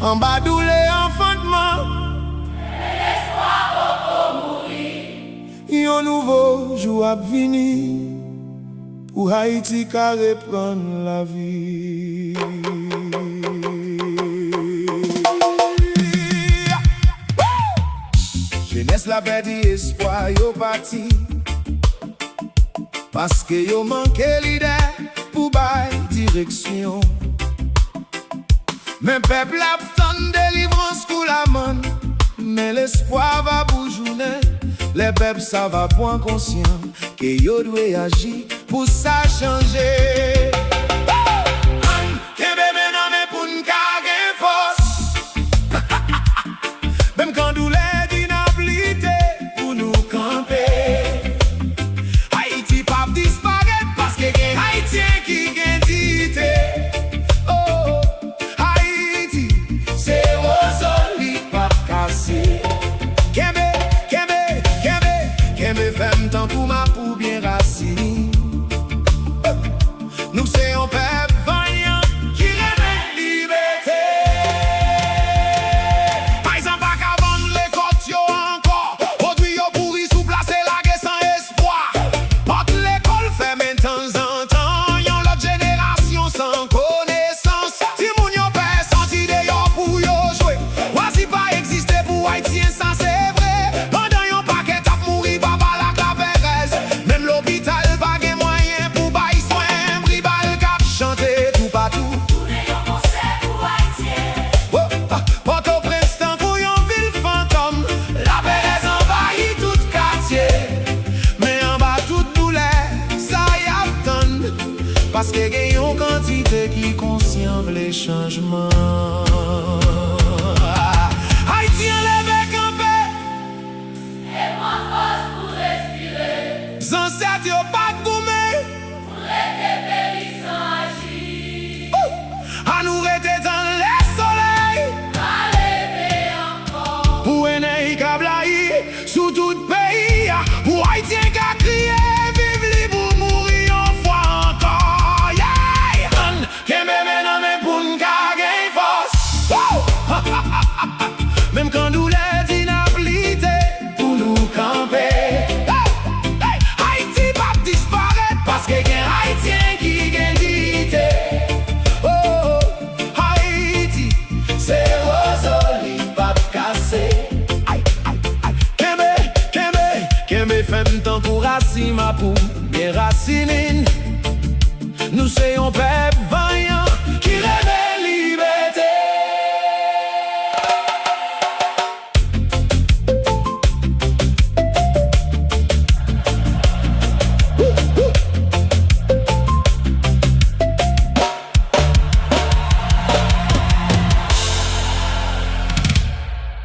en bas doulé enfantement. L'espoir pour mourir. Un nouveau jour a venu pour Haïti qu'a reprendre la vie. Jeunesse la perdu espoir, yo parti parce que yo manqué l'idée pour bailler direction. Mais peuple a tant délivrance pour la main, mais l'espoir va bourgeonner. Les peuples ça va point conscient que yo doit agir pour ça changer. Kembe maintenant mais pour n'kagen force. Même quand douleur d'inabilité pour nous camper. Haïti pas disparaître parce que gen Haïtien qui gen dité. Oh, Haïti c'est rosoli pas cassé. Kembe femme tant pour ma pour bien racine. Nous c'est un peuple vaillant qui rêve liberté. Par exemple pas qu'à vendre les côtes yo encore. Aujourd'hui yo pourri sous placer la guerre sans espoir. Porte l'école fait de temps en temps. Yon l'autre génération sans connaissance. Si moun yo perd sans idée yo pour yo jouer. Voici pas exister pour Haïtien ça c'est vrai. Pendant yon paquet tap mouri papa la clapéresse. Même l'hôpital pas gen moyen pour bailler soin. Bribal cap chanter tout partout. Tourner yon concert pour Haïtien. Port-au-Prince tant pour yon ville fantôme. La Pérez envahit tout quartier. Mais en bas toute douleur, ça y attend. Parce que gen yon quantité qui conscient les changements. Haïtien levé campé. Et moi force pour respirer. Ancêtres yo pas goumé. Pour rester béni sans agir. À nous rester dans le soleil. Pas lever encore. Pour Enei Kablaï, sous tout pays. Pour Haïtien qui a crié, vive libre pour mourir une fois encore. Yeah! Kembe maintenant mais pour n'kagen force. Même quand douleur d'inabilité pour nous camper. Haïti pas disparaître parce que gen Haïtien qui gen dité. Oh, Haïti c'est rosoli pas cassé. Kembe femme temps pour racine ma pour bien racine.